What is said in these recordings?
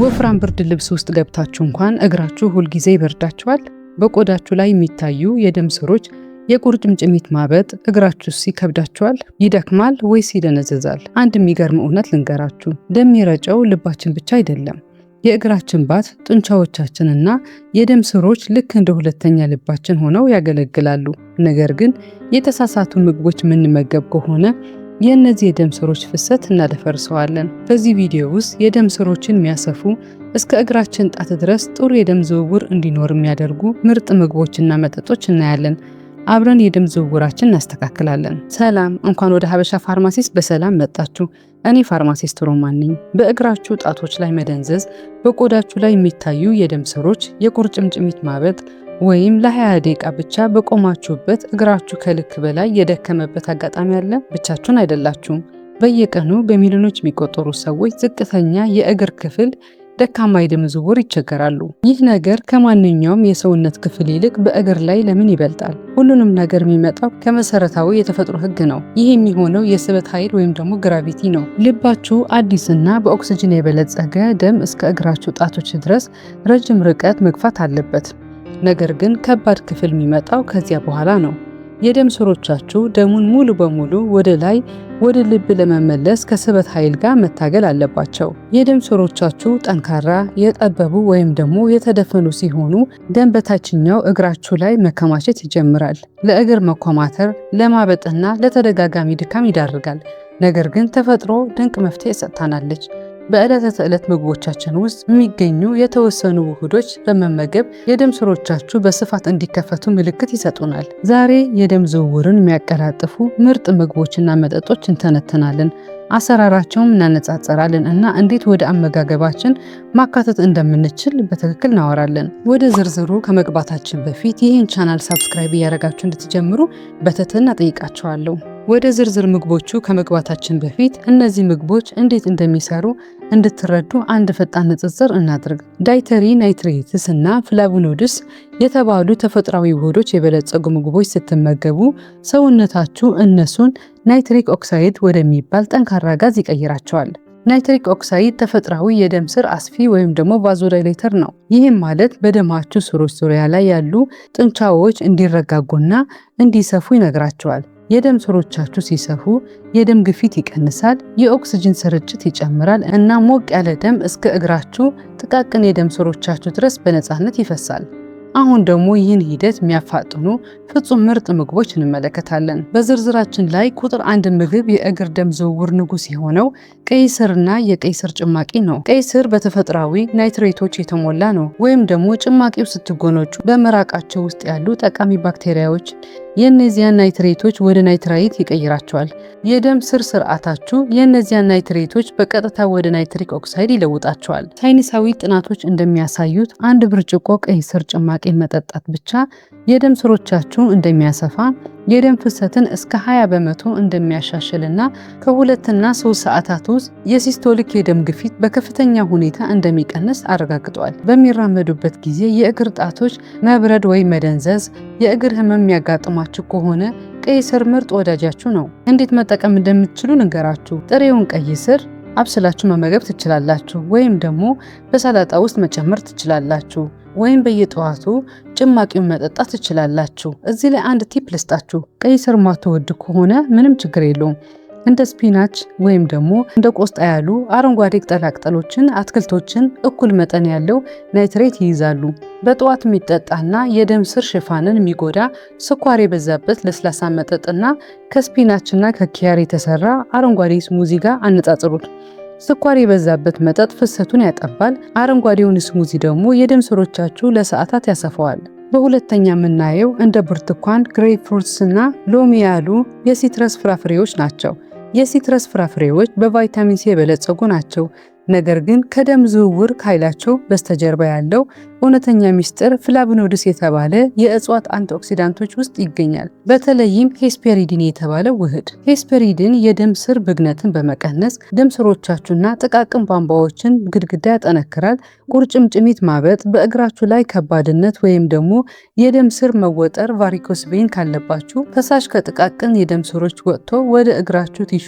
ወፍራም ብርድ ልብስ ውስጥ ገብታችሁ እንኳን እግራችሁ ሁልጊዜ ይበርዳችኋል? በቆዳችሁ ላይ የሚታዩ የደም ስሮች፣ የቁርጭምጭሚት ማበጥ እግራችሁ ይከብዳችኋል? ይደክማል ወይስ ይደነዝዛል? አንድ የሚገርም እውነት ልንገራችሁ። ደም የሚረጨው ልባችን ብቻ አይደለም። የእግራችን ባት፣ ጡንቻዎቻችንና የደም ስሮች ልክ እንደ ሁለተኛ ልባችን ሆነው ያገለግላሉ። ነገር ግን የተሳሳቱ ምግቦች የምንመገብ ከሆነ የእነዚህ የደም ስሮች ፍሰት እናደፈርሰዋለን። በዚህ ቪዲዮ ውስጥ የደም ስሮችን የሚያሰፉ እስከ እግራችን ጣት ድረስ ጥሩ የደም ዝውውር እንዲኖር የሚያደርጉ ምርጥ ምግቦችና መጠጦች እናያለን። አብረን የደም ዝውውራችን እናስተካክላለን። ሰላም፣ እንኳን ወደ ሀበሻ ፋርማሲስት በሰላም መጣችሁ። እኔ ፋርማሲስት ሮማን ነኝ። በእግራችሁ ጣቶች ላይ መደንዘዝ፣ በቆዳችሁ ላይ የሚታዩ የደም ስሮች፣ የቁርጭምጭሚት ማበጥ ወይም ለ20 ደቂቃ ብቻ በቆማችሁበት እግራችሁ ከልክ በላይ የደከመበት አጋጣሚ አለ? ብቻችሁን አይደላችሁም። በየቀኑ በሚሊዮኖች የሚቆጠሩ ሰዎች ዝቅተኛ የእግር ክፍል ደካማ የደም ዝውውር ይቸገራሉ። ይህ ነገር ከማንኛውም የሰውነት ክፍል ይልቅ በእግር ላይ ለምን ይበልጣል? ሁሉንም ነገር የሚመጣው ከመሰረታዊ የተፈጥሮ ህግ ነው። ይህ የሚሆነው የስበት ኃይል ወይም ደግሞ ግራቪቲ ነው። ልባችሁ አዲስና በኦክሲጅን የበለጸገ ደም እስከ እግራችሁ ጣቶች ድረስ ረጅም ርቀት መግፋት አለበት። ነገር ግን ከባድ ክፍል የሚመጣው ከዚያ በኋላ ነው። የደም ስሮቻችሁ ደሙን ሙሉ በሙሉ ወደ ላይ ወደ ልብ ለመመለስ ከስበት ኃይል ጋር መታገል አለባቸው። የደም ስሮቻችሁ ጠንካራ፣ የጠበቡ ወይም ደግሞ የተደፈኑ ሲሆኑ ደም በታችኛው እግራችሁ ላይ መከማቸት ይጀምራል። ለእግር መኮማተር፣ ለማበጥና ለተደጋጋሚ ድካም ይዳርጋል። ነገር ግን ተፈጥሮ ድንቅ መፍትሄ ሰጥታናለች። በዕለተ ተዕለት ምግቦቻችን ውስጥ የሚገኙ የተወሰኑ ውህዶች በመመገብ የደም ስሮቻችሁ በስፋት እንዲከፈቱ ምልክት ይሰጡናል። ዛሬ የደም ዝውውርን የሚያቀላጥፉ ምርጥ ምግቦችና መጠጦች እንተነተናለን። አሰራራቸውም እናነጻጸራለን እና እንዴት ወደ አመጋገባችን ማካተት እንደምንችል በትክክል እናወራለን። ወደ ዝርዝሩ ከመግባታችን በፊት ይህን ቻናል ሳብስክራይብ እያደረጋችሁ እንድትጀምሩ በትህትና ጠይቃችኋለሁ። ወደ ዝርዝር ምግቦቹ ከመግባታችን በፊት እነዚህ ምግቦች እንዴት እንደሚሰሩ እንድትረዱ አንድ ፈጣን ንጽጽር እናድርግ። ዳይተሪ ናይትሬትስ እና ፍላቮኖይድስ የተባሉ ተፈጥሯዊ ውህዶች የበለጸጉ ምግቦች ስትመገቡ ሰውነታችሁ እነሱን ናይትሪክ ኦክሳይድ ወደሚባል ጠንካራ ጋዝ ይቀይራቸዋል። ናይትሪክ ኦክሳይድ ተፈጥሯዊ የደም ስር አስፊ ወይም ደግሞ ቫዞዳይሌተር ነው። ይህም ማለት በደማችሁ ስሮች ዙሪያ ላይ ያሉ ጡንቻዎች እንዲረጋጉና እንዲሰፉ ይነግራቸዋል። የደም ስሮቻችሁ ሲሰፉ የደም ግፊት ይቀንሳል፣ የኦክሲጅን ስርጭት ይጨምራል እና ሞቅ ያለ ደም እስከ እግራችሁ ጥቃቅን የደም ስሮቻችሁ ድረስ በነፃነት ይፈሳል። አሁን ደግሞ ይህን ሂደት የሚያፋጥኑ ፍጹም ምርጥ ምግቦች እንመለከታለን። በዝርዝራችን ላይ ቁጥር 1 ምግብ የእግር ደም ዝውውር ንጉስ የሆነው ቀይ ስርና የቀይ ስር ጭማቂ ነው። ቀይ ስር በተፈጥሯዊ ናይትሬቶች የተሞላ ነው። ወይም ደግሞ ጭማቂው ስትጎነጩ በመራቃቸው ውስጥ ያሉ ጠቃሚ ባክቴሪያዎች የእነዚያን ናይትሬቶች ወደ ናይትራይት ይቀይራቸዋል። የደም ስር ስርዓታችሁ የእነዚያን ናይትሬቶች በቀጥታ ወደ ናይትሪክ ኦክሳይድ ይለውጣቸዋል። ሳይንሳዊ ጥናቶች እንደሚያሳዩት አንድ ብርጭቆ ቀይ ስር ጭማቂ መጠጣት ብቻ የደም ስሮቻችሁ እንደሚያሰፋ፣ የደም ፍሰትን እስከ 20 በመቶ እንደሚያሻሽልና ከ2 እና 3 ሰዓታት ውስጥ የሲስቶሊክ የደም ግፊት በከፍተኛ ሁኔታ እንደሚቀንስ አረጋግጧል። በሚራመዱበት ጊዜ የእግር ጣቶች መብረድ ወይም መደንዘዝ፣ የእግር ህመም የሚያጋጥማችሁ ከሆነ ቀይ ስር ምርጥ ወዳጃችሁ ነው። እንዴት መጠቀም እንደምትችሉ ንገራችሁ። ጥሬውን ቀይ ስር አብስላችሁ መመገብ ትችላላችሁ፣ ወይም ደግሞ በሰላጣ ውስጥ መጨመር ትችላላችሁ፣ ወይም በየጠዋቱ ጭማቂውን መጠጣት ትችላላችሁ። እዚህ ላይ አንድ ቲፕ ልስጣችሁ። ቀይ ስር ማትወዱ ከሆነ ምንም ችግር የለውም። እንደ ስፒናች ወይም ደግሞ እንደ ቆስጣ ያሉ አረንጓዴ ቅጠላቅጠሎችን፣ አትክልቶችን እኩል መጠን ያለው ናይትሬት ይይዛሉ። በጠዋት የሚጠጣና የደም ስር ሽፋንን የሚጎዳ ስኳር የበዛበት ለስላሳ መጠጥና ከስፒናችና ከኪያር የተሰራ አረንጓዴ ስሙዚ ጋር አነጻጽሩት። ስኳር የበዛበት መጠጥ ፍሰቱን ያጠባል። አረንጓዴውን ስሙዚ ደግሞ የደም ስሮቻችሁ ለሰዓታት ያሰፋዋል። በሁለተኛ የምናየው እንደ ብርቱካን፣ ግሬፕ ፍሩትስ እና ሎሚ ያሉ የሲትረስ ፍራፍሬዎች ናቸው። የሲትረስ ፍራፍሬዎች በቫይታሚን ሲ የበለጸጉ ናቸው። ነገር ግን ከደም ዝውውር ኃይላቸው በስተጀርባ ያለው እውነተኛ ሚስጥር ፍላቮኖይድስ የተባለ የእጽዋት አንቲኦክሲዳንቶች ውስጥ ይገኛል። በተለይም ሄስፔሪዲን የተባለው ውህድ። ሄስፔሪዲን የደም ስር ብግነትን በመቀነስ ደም ስሮቻችሁና ጥቃቅን ቧንቧዎችን ግድግዳ ያጠነክራል። ቁርጭምጭሚት ማበጥ፣ በእግራችሁ ላይ ከባድነት ወይም ደግሞ የደም ስር መወጠር ቫሪኮስ ቬን ካለባችሁ ፈሳሽ ከጥቃቅን የደም ስሮች ወጥቶ ወደ እግራችሁ ቲሹ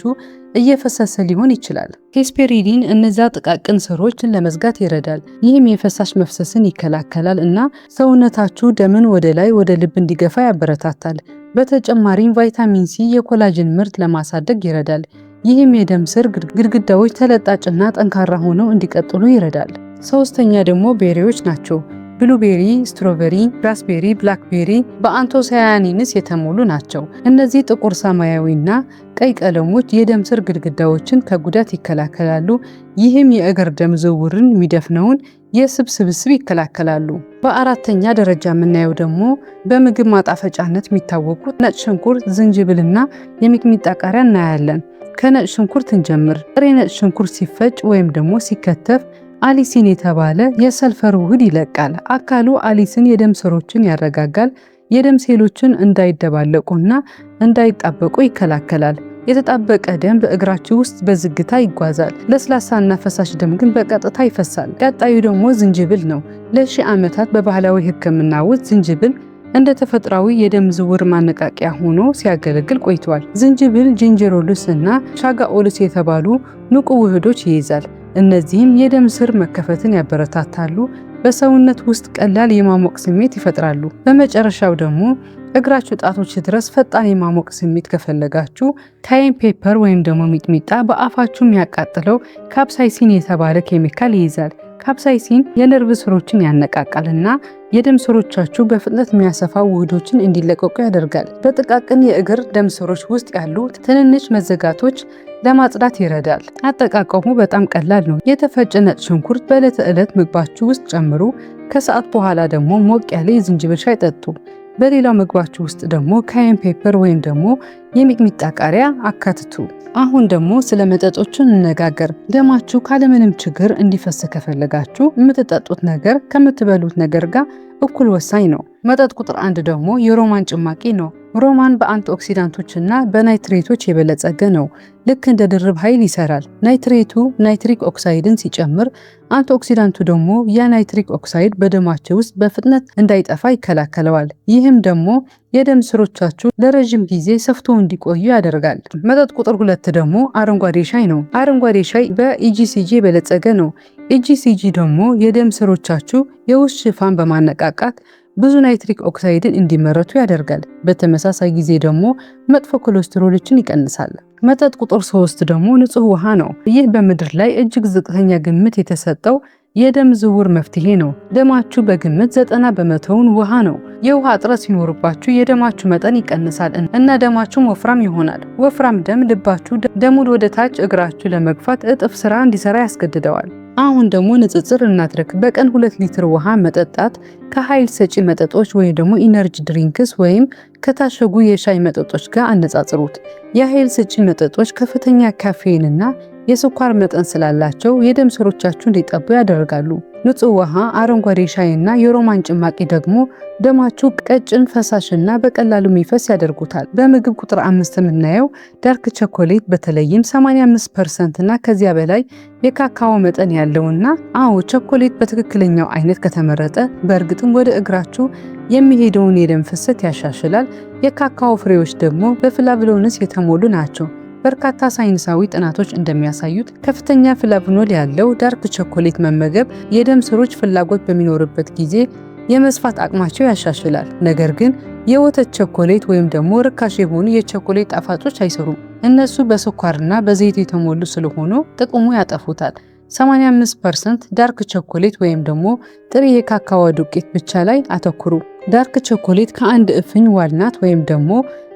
እየፈሰሰ ሊሆን ይችላል። ሄስፔሪዲን እነዛ ጥቃቅን ስሮችን ለመዝጋት ይረዳል። ይህም የፈሳሽ መፍሰስን ይከላከላል እና ሰውነታችሁ ደምን ወደ ላይ ወደ ልብ እንዲገፋ ያበረታታል። በተጨማሪም ቫይታሚን ሲ የኮላጅን ምርት ለማሳደግ ይረዳል። ይህም የደም ስር ግድግዳዎች ተለጣጭና ጠንካራ ሆነው እንዲቀጥሉ ይረዳል። ሶስተኛ ደግሞ ቤሪዎች ናቸው። ብሉቤሪ፣ ስትሮበሪ፣ ራስቤሪ፣ ብላክቤሪ በአንቶሳያኒንስ የተሞሉ ናቸው። እነዚህ ጥቁር ሰማያዊና ቀይ ቀለሞች የደም ስር ግድግዳዎችን ከጉዳት ይከላከላሉ። ይህም የእግር ደም ዝውውርን የሚደፍነውን የስብ ስብስብ ይከላከላሉ። በአራተኛ ደረጃ የምናየው ደግሞ በምግብ ማጣፈጫነት የሚታወቁት ነጭ ሽንኩርት፣ ዝንጅብልና የሚጥሚጣ ቃሪያ እናያለን። ከነጭ ሽንኩርት እንጀምር። ጥሬ ነጭ ሽንኩርት ሲፈጭ ወይም ደግሞ ሲከተፍ አሊሲን የተባለ የሰልፈር ውህድ ይለቃል። አካሉ አሊሲን የደም ስሮችን ያረጋጋል፣ የደም ሴሎችን እንዳይደባለቁና እንዳይጣበቁ ይከላከላል። የተጣበቀ ደም በእግራችሁ ውስጥ በዝግታ ይጓዛል። ለስላሳና ፈሳሽ ደም ግን በቀጥታ ይፈሳል። ቀጣዩ ደግሞ ዝንጅብል ነው። ለሺህ ዓመታት በባህላዊ ሕክምና ውስጥ ዝንጅብል እንደ ተፈጥሯዊ የደም ዝውውር ማነቃቂያ ሆኖ ሲያገለግል ቆይቷል። ዝንጅብል ጂንጀሮልስ እና ሻጋኦልስ የተባሉ ንቁ ውህዶች ይይዛል። እነዚህም የደም ስር መከፈትን ያበረታታሉ፣ በሰውነት ውስጥ ቀላል የማሞቅ ስሜት ይፈጥራሉ። በመጨረሻው ደግሞ እግራችሁ ጣቶች ድረስ ፈጣን የማሞቅ ስሜት ከፈለጋችሁ ካይን ፔፐር ወይም ደግሞ ሚጥሚጣ በአፋችሁ የሚያቃጥለው ካፕሳይሲን የተባለ ኬሚካል ይይዛል። ካፕሳይሲን የነርቭ ስሮችን ያነቃቃልና የደም ስሮቻችሁ በፍጥነት የሚያሰፋ ውህዶችን እንዲለቀቁ ያደርጋል። በጥቃቅን የእግር ደም ስሮች ውስጥ ያሉ ትንንሽ መዘጋቶች ለማጽዳት ይረዳል። አጠቃቀሙ በጣም ቀላል ነው። የተፈጨ ነጭ ሽንኩርት በዕለት ተዕለት ምግባችሁ ውስጥ ጨምሩ። ከሰዓት በኋላ ደግሞ ሞቅ ያለ የዝንጅብል ሻይ ጠጡ። በሌላው ምግባችሁ ውስጥ ደግሞ ካይን ፔፐር ወይም ደግሞ የሚጥሚጣ ቃሪያ አካትቱ። አሁን ደግሞ ስለ መጠጦቹ እንነጋገር። ደማችሁ ካለምንም ችግር እንዲፈስ ከፈለጋችሁ የምትጠጡት ነገር ከምትበሉት ነገር ጋር እኩል ወሳኝ ነው። መጠጥ ቁጥር 1 ደግሞ የሮማን ጭማቂ ነው። ሮማን በአንቲኦክሲዳንቶችና በናይትሬቶች የበለጸገ ነው። ልክ እንደ ድርብ ኃይል ይሰራል። ናይትሬቱ ናይትሪክ ኦክሳይድን ሲጨምር፣ አንቲኦክሲዳንቱ ደግሞ የናይትሪክ ኦክሳይድ በደማቸው ውስጥ በፍጥነት እንዳይጠፋ ይከላከለዋል። ይህም ደግሞ የደም ስሮቻችሁ ለረጅም ጊዜ ሰፍቶ እንዲቆዩ ያደርጋል። መጠጥ ቁጥር 2 ደግሞ አረንጓዴ ሻይ ነው። አረንጓዴ ሻይ በኢጂሲጂ የበለጸገ ነው። ኢጂሲጂ ደግሞ የደም ስሮቻችሁ የውስጥ ሽፋን በማነቃቃት ብዙ ናይትሪክ ኦክሳይድን እንዲመረቱ ያደርጋል። በተመሳሳይ ጊዜ ደግሞ መጥፎ ኮሌስትሮሎችን ይቀንሳል። መጠጥ ቁጥር 3 ደግሞ ንጹህ ውሃ ነው። ይህ በምድር ላይ እጅግ ዝቅተኛ ግምት የተሰጠው የደም ዝውውር መፍትሄ ነው። ደማችሁ በግምት 90% ውሃ ነው። የውሃ እጥረት ሲኖርባችሁ የደማችሁ መጠን ይቀንሳል እና ደማችሁም ወፍራም ይሆናል። ወፍራም ደም ልባችሁ ደሙን ወደ ታች እግራችሁ ለመግፋት እጥፍ ስራ እንዲሰራ ያስገድደዋል። አሁን ደግሞ ንጽጽር እናድርግ። በቀን 2 ሊትር ውሃ መጠጣት ከኃይል ሰጪ መጠጦች ወይም ደግሞ ኢነርጂ ድሪንክስ ወይም ከታሸጉ የሻይ መጠጦች ጋር አነጻጽሩት። የኃይል ሰጪ መጠጦች ከፍተኛ ካፌን እና የስኳር መጠን ስላላቸው የደም ስሮቻችሁ እንዲጠቡ ያደርጋሉ። ንጹህ ውሃ፣ አረንጓዴ ሻይና የሮማን ጭማቂ ደግሞ ደማችሁ ቀጭን ፈሳሽና በቀላሉ የሚፈስ ያደርጉታል። በምግብ ቁጥር 5 የምናየው ዳርክ ቸኮሌት በተለይም 85% እና ከዚያ በላይ የካካኦ መጠን ያለውና ቸኮሌት በትክክለኛው አይነት ከተመረጠ በእርግጥም ወደ እግራችሁ የሚሄደውን የደም ፍሰት ያሻሽላል። የካካኦ ፍሬዎች ደግሞ በፍላቮኖይድስ የተሞሉ ናቸው። በርካታ ሳይንሳዊ ጥናቶች እንደሚያሳዩት ከፍተኛ ፍላቮኖይድ ያለው ዳርክ ቸኮሌት መመገብ የደም ስሮች ፍላጎት በሚኖርበት ጊዜ የመስፋት አቅማቸው ያሻሽላል። ነገር ግን የወተት ቸኮሌት ወይም ደግሞ ርካሽ የሆኑ የቸኮሌት ጣፋጮች አይሰሩም። እነሱ በስኳርና በዘይት የተሞሉ ስለሆኑ ጥቅሙ ያጠፉታል። 85% ዳርክ ቸኮሌት ወይም ደግሞ ጥሬ የካካኦ ዱቄት ብቻ ላይ አተኩሩ። ዳርክ ቸኮሌት ከአንድ እፍኝ ዋልናት ወይም ደግሞ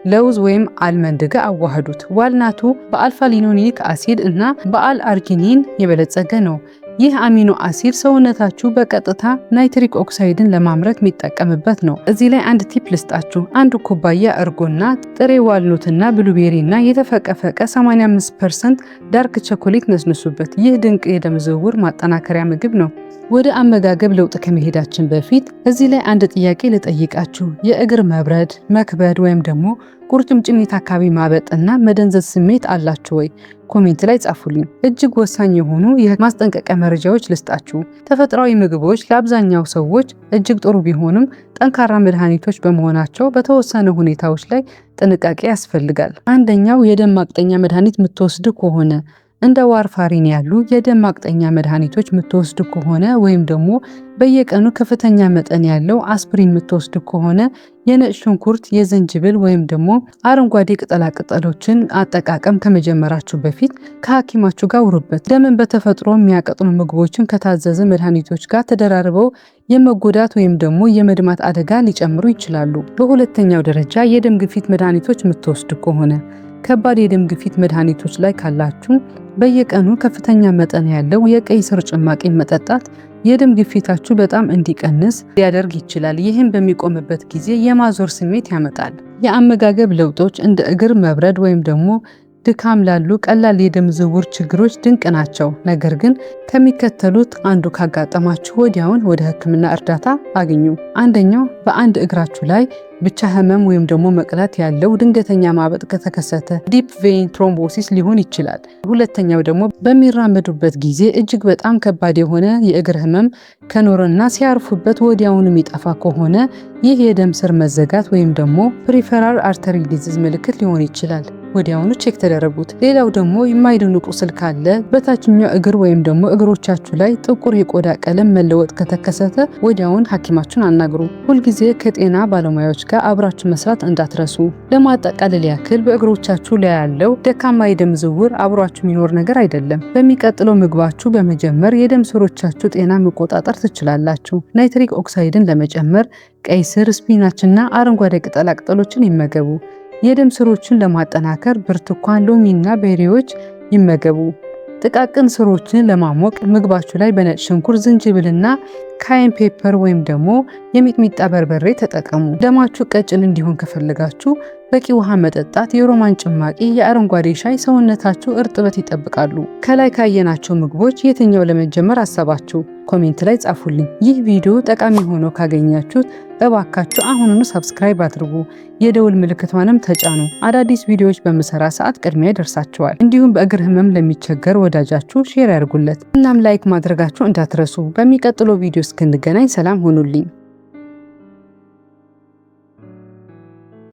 ለውዝ ወይም አልመንድ ጋር አዋህዱት። ዋልናቱ በአልፋ ሊኖሌኒክ አሲድ እና በአል አርጊኒን የበለጸገ ነው። ይህ አሚኖ አሲድ ሰውነታችሁ በቀጥታ ናይትሪክ ኦክሳይድን ለማምረት የሚጠቀምበት ነው። እዚህ ላይ አንድ ቲፕ ልስጣችሁ። አንድ ኩባያ እርጎና ጥሬ ዋልኖትና ብሉቤሪና የተፈቀፈቀ 85% ዳርክ ቸኮሌት ነስንሱበት። ይህ ድንቅ የደም ዝውውር ማጠናከሪያ ምግብ ነው። ወደ አመጋገብ ለውጥ ከመሄዳችን በፊት እዚህ ላይ አንድ ጥያቄ ልጠይቃችሁ። የእግር መብረድ፣ መክበድ ወይም ደግሞ ቁርጭምጭሚት አካባቢ ማበጥና መደንዘዝ ስሜት አላችሁ ወይ? ኮሜንት ላይ ጻፉልኝ። እጅግ ወሳኝ የሆኑ የማስጠንቀቂያ መረጃዎች ልስጣችሁ። ተፈጥሯዊ ምግቦች ለአብዛኛው ሰዎች እጅግ ጥሩ ቢሆንም ጠንካራ መድኃኒቶች በመሆናቸው በተወሰኑ ሁኔታዎች ላይ ጥንቃቄ ያስፈልጋል። አንደኛው የደም ማቅጠኛ መድኃኒት የምትወስዱ ከሆነ እንደ ዋርፋሪን ያሉ የደም ማቅጠኛ መድኃኒቶች የምትወስዱ ከሆነ ወይም ደግሞ በየቀኑ ከፍተኛ መጠን ያለው አስፕሪን የምትወስዱ ከሆነ የነጭ ሽንኩርት፣ የዝንጅብል ወይም ደግሞ አረንጓዴ ቅጠላቅጠሎችን አጠቃቀም ከመጀመራችሁ በፊት ከሐኪማችሁ ጋር ውሩበት። ደምን በተፈጥሮ የሚያቀጥኑ ምግቦችን ከታዘዘ መድኃኒቶች ጋር ተደራርበው የመጎዳት ወይም ደግሞ የመድማት አደጋ ሊጨምሩ ይችላሉ። በሁለተኛው ደረጃ የደም ግፊት መድኃኒቶች የምትወስዱ ከሆነ ከባድ የደም ግፊት መድኃኒቶች ላይ ካላችሁ በየቀኑ ከፍተኛ መጠን ያለው የቀይ ስር ጭማቂ መጠጣት የደም ግፊታችሁ በጣም እንዲቀንስ ሊያደርግ ይችላል። ይህም በሚቆምበት ጊዜ የማዞር ስሜት ያመጣል። የአመጋገብ ለውጦች እንደ እግር መብረድ ወይም ደግሞ ድካም ላሉ ቀላል የደም ዝውውር ችግሮች ድንቅ ናቸው። ነገር ግን ከሚከተሉት አንዱ ካጋጠማችሁ ወዲያውን ወደ ሕክምና እርዳታ አግኙ። አንደኛው በአንድ እግራችሁ ላይ ብቻ ህመም ወይም ደግሞ መቅላት ያለው ድንገተኛ ማበጥ ከተከሰተ ዲፕ ቬን ትሮምቦሲስ ሊሆን ይችላል። ሁለተኛው ደግሞ በሚራመዱበት ጊዜ እጅግ በጣም ከባድ የሆነ የእግር ህመም ከኖረና ሲያርፉበት ወዲያውን የሚጠፋ ከሆነ ይህ የደም ስር መዘጋት ወይም ደግሞ ፕሪፌራል አርተሪ ዲዚዝ ምልክት ሊሆን ይችላል። ወዲያውኑ ቼክ ተደረጉት። ሌላው ደግሞ የማይድኑ ቁስል ካለ በታችኛው እግር ወይም ደግሞ እግሮቻችሁ ላይ ጥቁር የቆዳ ቀለም መለወጥ ከተከሰተ ወዲያውን ሐኪማችሁን አናግሩ። ሁልጊዜ ከጤና ባለሙያዎች ጋር አብራችሁ መስራት እንዳትረሱ። ለማጠቃለል ያክል በእግሮቻችሁ ላይ ያለው ደካማ የደም ዝውውር አብሯችሁ የሚኖር ነገር አይደለም። በሚቀጥለው ምግባችሁ በመጀመር የደም ስሮቻችሁ ጤና መቆጣጠር ትችላላችሁ። ናይትሪክ ኦክሳይድን ለመጨመር ቀይ ስር፣ ስፒናችና አረንጓዴ ቅጠላቅጠሎችን ይመገቡ። የደም ስሮችን ለማጠናከር ብርቱካን፣ ሎሚና ቤሪዎች ይመገቡ። ጥቃቅን ስሮችን ለማሞቅ ምግባችሁ ላይ በነጭ ሽንኩርት፣ ዝንጅብልና ካይን ፔፐር ወይም ደግሞ የሚጥሚጣ በርበሬ ተጠቀሙ። ደማችሁ ቀጭን እንዲሆን ከፈለጋችሁ በቂ ውሃ መጠጣት፣ የሮማን ጭማቂ፣ የአረንጓዴ ሻይ ሰውነታችሁ እርጥበት ይጠብቃሉ። ከላይ ካየናቸው ምግቦች የትኛው ለመጀመር አሰባችሁ? ኮሜንት ላይ ጻፉልኝ። ይህ ቪዲዮ ጠቃሚ ሆኖ ካገኛችሁት እባካችሁ አሁኑኑ ሰብስክራይብ አድርጉ፣ የደውል ምልክቷንም ተጫኑ። አዳዲስ ቪዲዮዎች በምሰራ ሰዓት ቅድሚያ ይደርሳችኋል። እንዲሁም በእግር ህመም ለሚቸገር ወዳጃችሁ ሼር ያድርጉለት። እናም ላይክ ማድረጋችሁ እንዳትረሱ። በሚቀጥለው ቪዲዮ እስክንገናኝ ሰላም ሁኑልኝ።